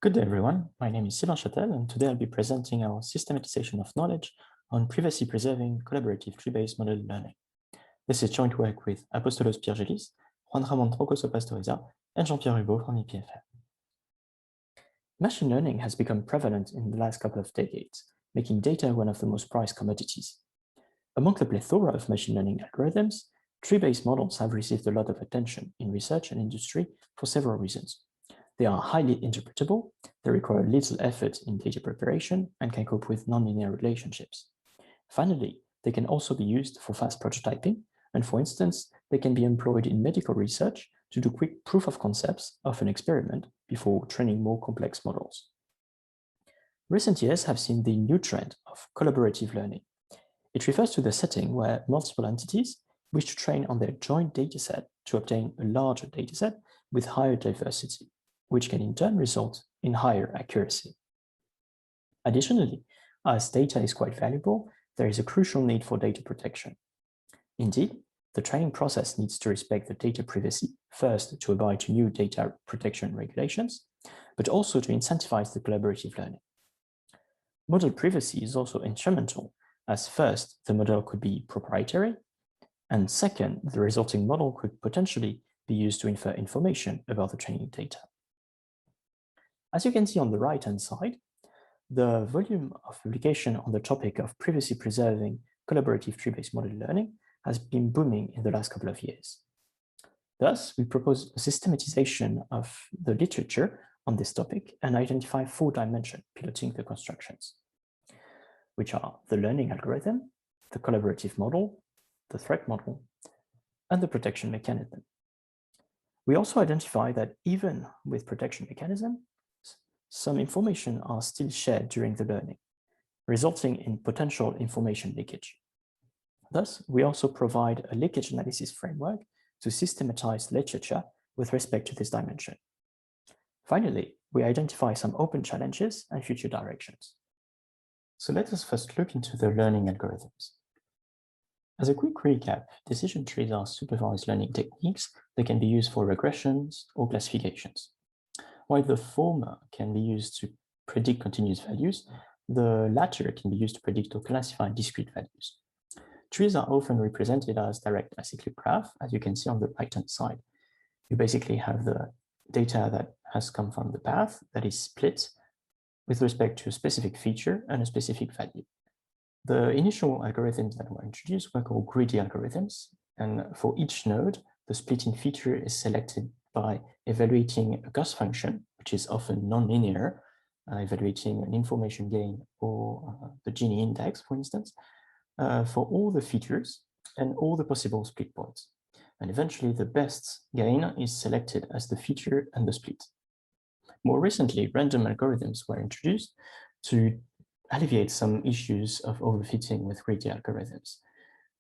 Good day, everyone. My name is Sylvain Chatel, and today I'll be presenting our systematization of knowledge on privacy-preserving collaborative tree-based model learning. This is joint work with Apostolos Pyrgelis, Juan Ramón Troncoso-Pastoriza, and Jean-Pierre Hubaux from EPFL. Machine learning has become prevalent in the last couple of decades, making data one of the most prized commodities. Among the plethora of machine learning algorithms, tree-based models have received a lot of attention in research and industry for several reasons. They are highly interpretable, they require little effort in data preparation, and can cope with nonlinear relationships. Finally, they can also be used for fast prototyping, and for instance, they can be employed in medical research to do quick proof of concepts of an experiment before training more complex models. Recent years have seen the new trend of collaborative learning. It refers to the setting where multiple entities wish to train on their joint dataset to obtain a larger dataset with higher diversity, which can in turn result in higher accuracy. Additionally, as data is quite valuable, there is a crucial need for data protection. Indeed, the training process needs to respect the data privacy, first to abide to new data protection regulations, but also to incentivize the collaborative learning. Model privacy is also instrumental, as first, the model could be proprietary, and second, the resulting model could potentially be used to infer information about the training data. As you can see on the right-hand side, the volume of publication on the topic of privacy-preserving collaborative tree-based model learning has been booming in the last couple of years. Thus, we propose a systematization of the literature on this topic and identify 4 dimensions piloting the constructions, which are the learning algorithm, the collaborative model, the threat model, and the protection mechanism. We also identify that even with protection mechanism, some information are still shared during the learning, resulting in potential information leakage. Thus, we also provide a leakage analysis framework to systematize literature with respect to this dimension. Finally, we identify some open challenges and future directions. So let us first look into the learning algorithms. As a quick recap, decision trees are supervised learning techniques that can be used for regressions or classifications. While the former can be used to predict continuous values, the latter can be used to predict or classify discrete values. Trees are often represented as direct acyclic graph, as you can see on the right-hand side. You basically have the data that has come from the path that is split with respect to a specific feature and a specific value. The initial algorithms that were introduced were called greedy algorithms, and for each node, the splitting feature is selected by evaluating a cost function, which is often nonlinear, evaluating an information gain or the Gini index, for instance, for all the features and all the possible split points. And eventually, the best gain is selected as the feature and the split. More recently, random algorithms were introduced to alleviate some issues of overfitting with greedy algorithms.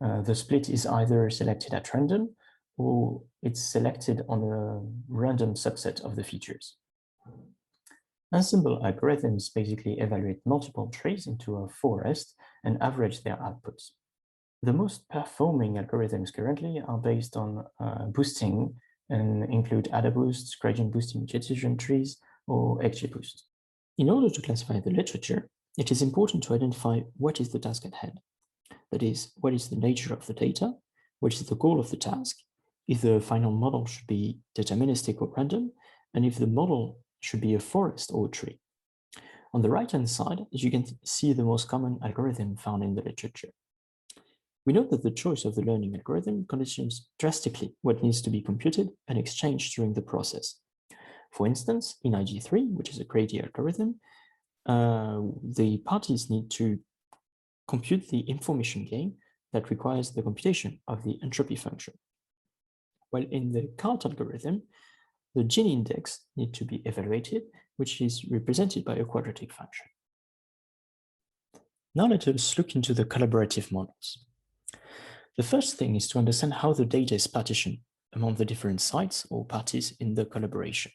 The split is either selected at random or it's selected on a random subset of the features. Ensemble algorithms basically evaluate multiple trees into a forest and average their outputs. The most performing algorithms currently are based on boosting and include AdaBoost, gradient boosting decision trees, or XGBoost. In order to classify the literature, it is important to identify what is the task at hand. That is, what is the nature of the data, what is the goal of the task, if the final model should be deterministic or random, and if the model should be a forest or a tree. On the right-hand side, you can see the most common algorithm found in the literature. We know that the choice of the learning algorithm conditions drastically what needs to be computed and exchanged during the process. For instance, in IG3, which is a greedy algorithm, the parties need to compute the information gain that requires the computation of the entropy function. While in the CART algorithm, the Gini index needs to be evaluated, which is represented by a quadratic function. Now let us look into the collaborative models. The first thing is to understand how the data is partitioned among the different sites or parties in the collaboration.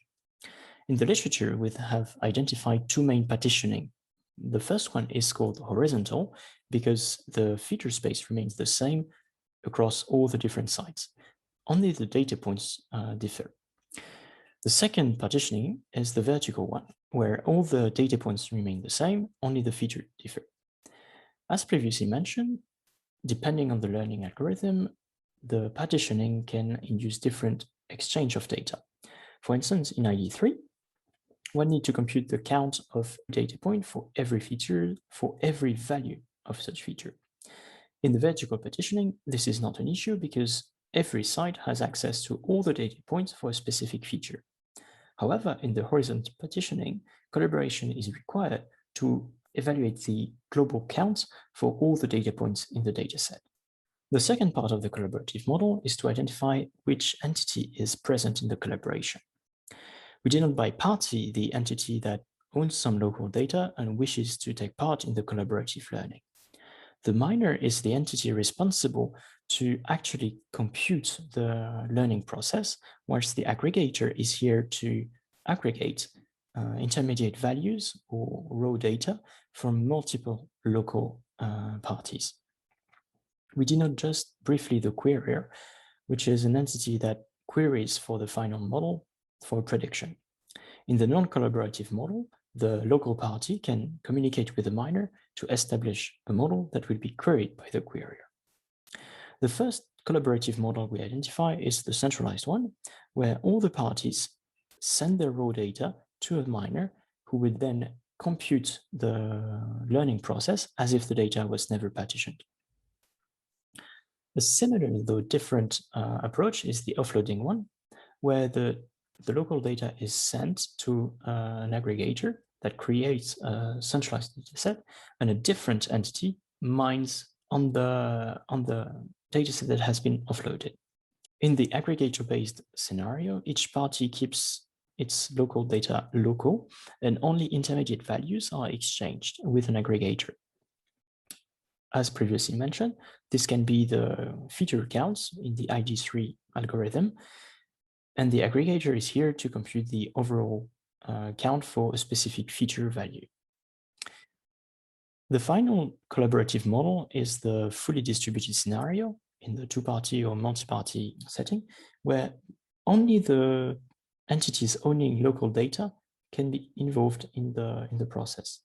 In the literature, we have identified 2 main partitioning. The first one is called horizontal because the feature space remains the same across all the different sites. Only the data points differ. The second partitioning is the vertical one, where all the data points remain the same, only the features differ. As previously mentioned, depending on the learning algorithm, the partitioning can induce different exchange of data. For instance, in ID3, one needs to compute the count of data point for every feature, for every value of such feature. In the vertical partitioning, this is not an issue because every site has access to all the data points for a specific feature. However, in the horizontal partitioning, collaboration is required to evaluate the global count for all the data points in the dataset. The second part of the collaborative model is to identify which entity is present in the collaboration. We denote by party the entity that owns some local data and wishes to take part in the collaborative learning. The miner is the entity responsible to actually compute the learning process, whilst the aggregator is here to aggregate intermediate values or raw data from multiple local parties. We denote just briefly the querier, which is an entity that queries for the final model for prediction. In the non-collaborative model, the local party can communicate with the miner to establish a model that will be queried by the querier. The first collaborative model we identify is the centralized one, where all the parties send their raw data to a miner who would then compute the learning process as if the data was never partitioned. A similar, though different approach is the offloading one, where the local data is sent to an aggregator that creates a centralized dataset, and a different entity mines on the dataset that has been offloaded. In the aggregator-based scenario, each party keeps its local data local, and only intermediate values are exchanged with an aggregator. As previously mentioned, this can be the feature counts in the ID3 algorithm, and the aggregator is here to compute the overall count for a specific feature value. The final collaborative model is the fully distributed scenario in the two-party or multi-party setting, where only the entities owning local data can be involved in the process.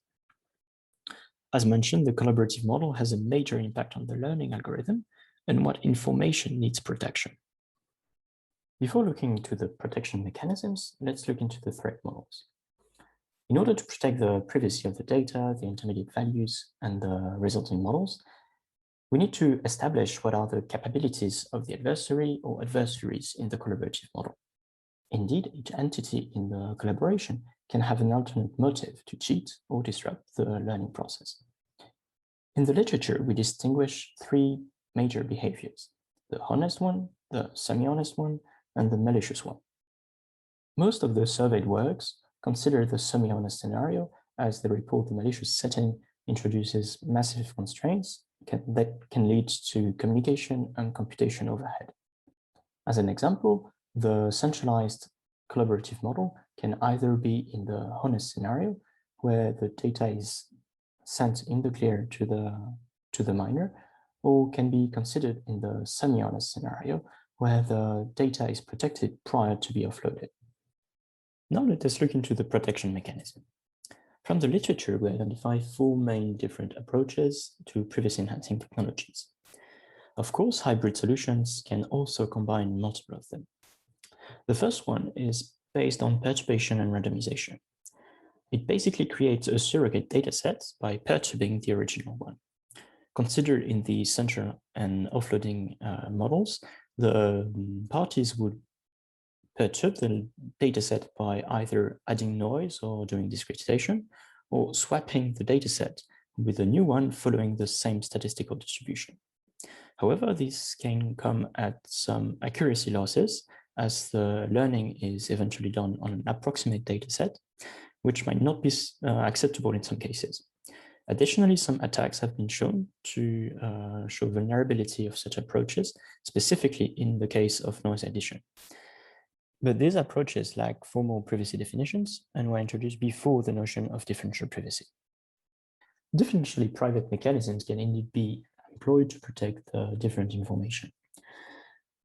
As mentioned, the collaborative model has a major impact on the learning algorithm and what information needs protection. Before looking into the protection mechanisms, let's look into the threat models. In order to protect the privacy of the data, the intermediate values, and the resulting models, we need to establish what are the capabilities of the adversary or adversaries in the collaborative model. Indeed, each entity in the collaboration can have an alternate motive to cheat or disrupt the learning process. In the literature, we distinguish three major behaviors: the honest one, the semi-honest one, and the malicious one. Most of the surveyed works consider the semi-honest scenario, as they report the malicious setting introduces massive constraints that can lead to communication and computation overhead. As an example, the centralized collaborative model can either be in the honest scenario, where the data is sent in the clear to the miner, or can be considered in the semi-honest scenario, where the data is protected prior to be offloaded. Now let us look into the protection mechanism. From the literature, we identify four main different approaches to privacy-enhancing technologies. Of course, hybrid solutions can also combine multiple of them. The first one is based on perturbation and randomization. It basically creates a surrogate dataset by perturbing the original one. Considered in the central and offloading models, the parties would perturb the dataset by either adding noise or doing discretization, or swapping the dataset with a new one following the same statistical distribution. However, this can come at some accuracy losses, as the learning is eventually done on an approximate dataset, which might not be acceptable in some cases. Additionally, some attacks have been shown to show vulnerability of such approaches, specifically in the case of noise addition. But these approaches lack formal privacy definitions and were introduced before the notion of differential privacy. Differentially private mechanisms can indeed be employed to protect the different information.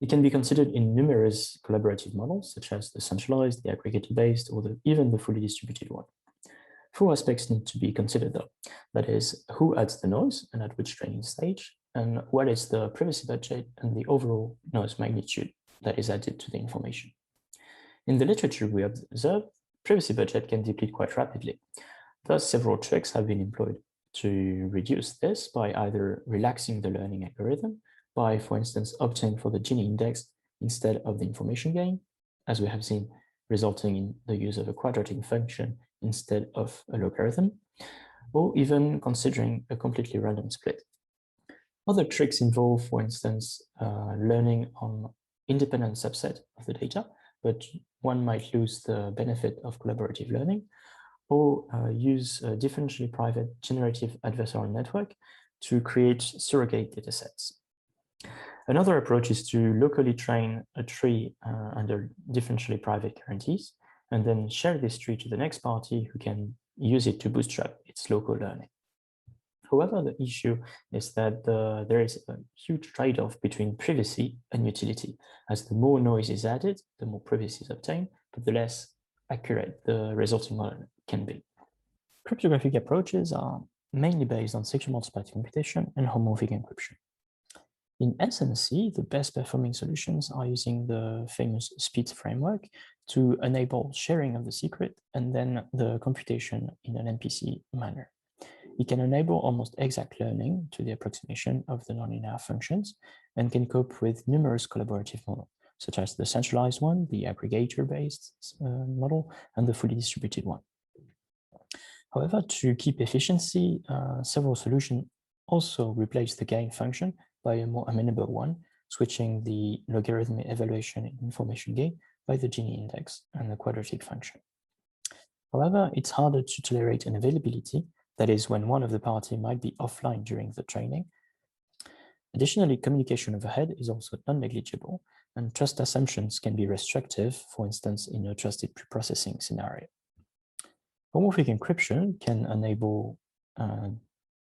It can be considered in numerous collaborative models, such as the centralized, the aggregator-based, or even the fully distributed one. 4 aspects need to be considered though. That is, who adds the noise and at which training stage, and what is the privacy budget and the overall noise magnitude that is added to the information. In the literature we observe, privacy budget can deplete quite rapidly. Thus, several tricks have been employed to reduce this by either relaxing the learning algorithm, by, for instance, opting for the Gini index instead of the information gain, as we have seen, resulting in the use of a quadratic function instead of a logarithm, or even considering a completely random split. Other tricks involve, for instance, learning on independent subset of the data, but one might lose the benefit of collaborative learning, or use a differentially private generative adversarial network to create surrogate datasets. Another approach is to locally train a tree under differentially private guarantees, and then share this tree to the next party who can use it to bootstrap its local learning. However, the issue is that there is a huge trade-off between privacy and utility, as the more noise is added, the more privacy is obtained, but the less accurate the resulting model can be. Cryptographic approaches are mainly based on secure multi-party computation and homomorphic encryption. In SMC, the best performing solutions are using the famous SPIT framework to enable sharing of the secret and then the computation in an MPC manner. It can enable almost exact learning to the approximation of the nonlinear functions and can cope with numerous collaborative models, such as the centralized one, the aggregator-based model, and the fully distributed one. However, to keep efficiency, several solutions also replace the gain function by a more amenable one, switching the logarithmic evaluation in information gain by the Gini index and the quadratic function. However, it's harder to tolerate an availability, that is, when one of the party might be offline during the training. Additionally, communication overhead is also non-negligible, and trust assumptions can be restrictive, for instance, in a trusted preprocessing scenario. Homomorphic encryption can enable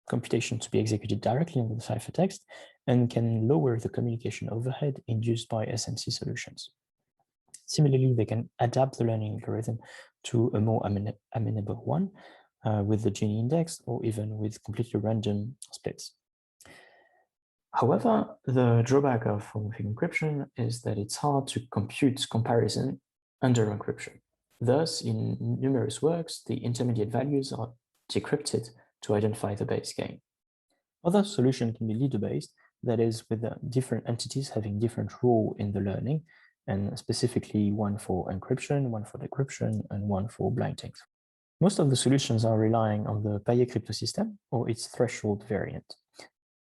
computation to be executed directly on the ciphertext and can lower the communication overhead induced by SMC solutions. Similarly, they can adapt the learning algorithm to a more amenable one with the Gini index or even with completely random splits. However, the drawback of homomorphic encryption is that it's hard to compute comparison under encryption. Thus, in numerous works, the intermediate values are decrypted to identify the base gain. Other solution can be leader-based, that is, with different entities having different role in the learning, and specifically one for encryption, one for decryption, and one for blind text. Most of the solutions are relying on the Payet crypto system or its threshold variant.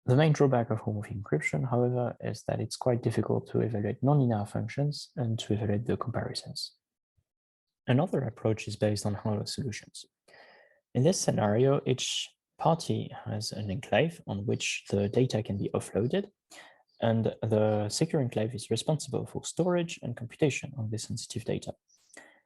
The main drawback of homomorphic encryption, however, is that it's quite difficult to evaluate nonlinear functions and to evaluate the comparisons. Another approach is based on hollow solutions. In this scenario, each party has an enclave on which the data can be offloaded, and the secure enclave is responsible for storage and computation on this sensitive data.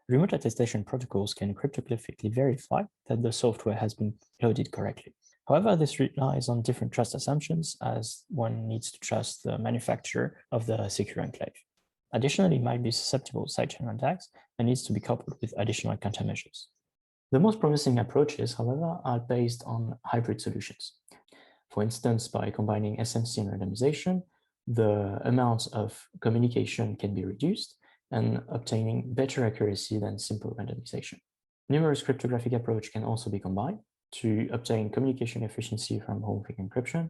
Remote attestation protocols can cryptographically verify that the software has been loaded correctly. However, this relies on different trust assumptions, as one needs to trust the manufacturer of the secure enclave. Additionally, it might be susceptible to side-channel attacks and needs to be coupled with additional countermeasures. The most promising approaches, however, are based on hybrid solutions. For instance, by combining SMC and randomization, the amount of communication can be reduced and obtaining better accuracy than simple randomization. Numerous cryptographic approaches can also be combined to obtain communication efficiency from homomorphic encryption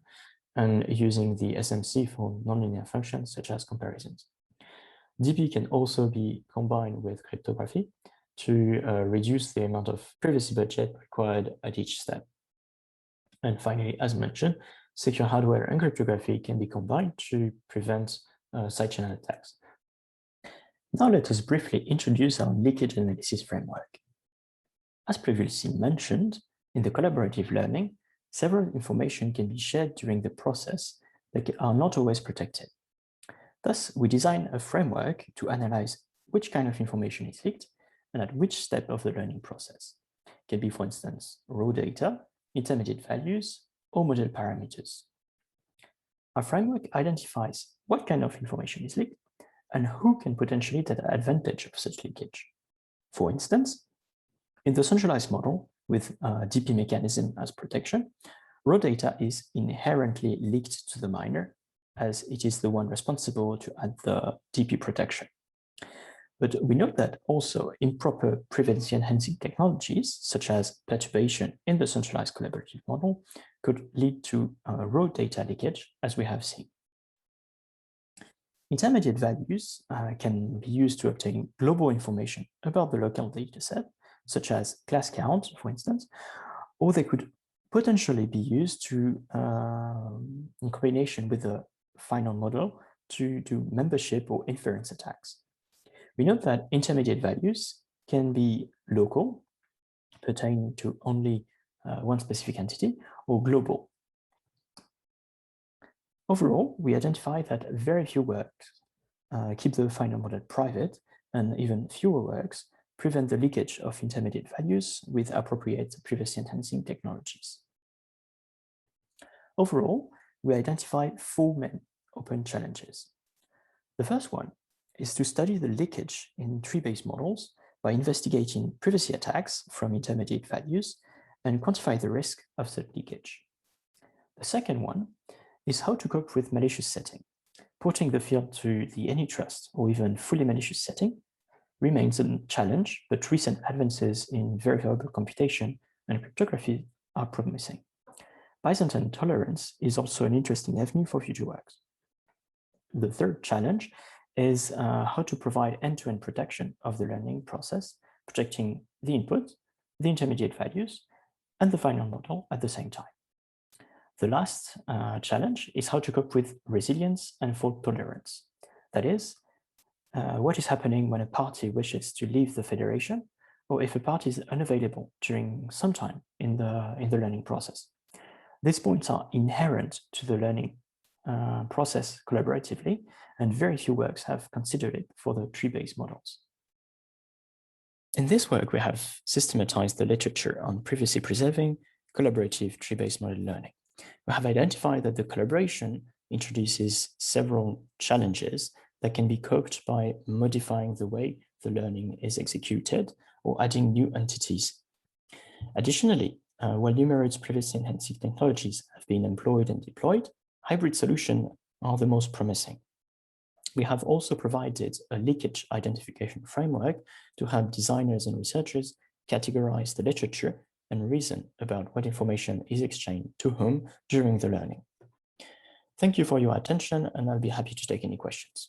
and using the SMC for nonlinear functions such as comparisons. DP can also be combined with cryptography to reduce the amount of privacy budget required at each step. And finally, as mentioned, secure hardware and cryptography can be combined to prevent side-channel attacks. Now let us briefly introduce our leakage analysis framework. As previously mentioned, in the collaborative learning, several information can be shared during the process that are not always protected. Thus, we design a framework to analyze which kind of information is leaked and at which step of the learning process. It can be, for instance, raw data, intermediate values, or model parameters. Our framework identifies what kind of information is leaked and who can potentially take advantage of such leakage. For instance, in the centralized model with DP mechanism as protection, raw data is inherently leaked to the miner, as it is the one responsible to add the DP protection. But we note that also improper privacy-enhancing technologies, such as perturbation in the centralized collaborative model, could lead to raw data leakage, as we have seen. Intermediate values can be used to obtain global information about the local dataset, such as class count, for instance, or they could potentially be used to, in combination with the final model, to do membership or inference attacks. We note that intermediate values can be local, pertaining to only one specific entity, or global. Overall, we identify that very few works keep the final model private, and even fewer works prevent the leakage of intermediate values with appropriate privacy-enhancing technologies. Overall, we identify 4 main open challenges. The first one is to study the leakage in tree-based models by investigating privacy attacks from intermediate values and quantify the risk of such leakage. The second one is how to cope with malicious setting. Porting the field to the any-trust or even fully malicious setting remains a challenge, but recent advances in verifiable computation and cryptography are promising. Byzantine tolerance is also an interesting avenue for future works. The third challenge is how to provide end-to-end protection of the learning process, protecting the input, the intermediate values, and the final model at the same time. The last challenge is how to cope with resilience and fault tolerance. That is, what is happening when a party wishes to leave the federation, or if a party is unavailable during some time in the learning process. These points are inherent to the learning process collaboratively, and very few works have considered it for the tree-based models. In this work, we have systematized the literature on privacy preserving collaborative tree-based model learning. We have identified that the collaboration introduces several challenges that can be coped by modifying the way the learning is executed or adding new entities. Additionally, while numerous privacy-enhancing technologies have been employed and deployed, hybrid solutions are the most promising. We have also provided a leakage identification framework to help designers and researchers categorize the literature and reason about what information is exchanged to whom during the learning. Thank you for your attention, and I'll be happy to take any questions.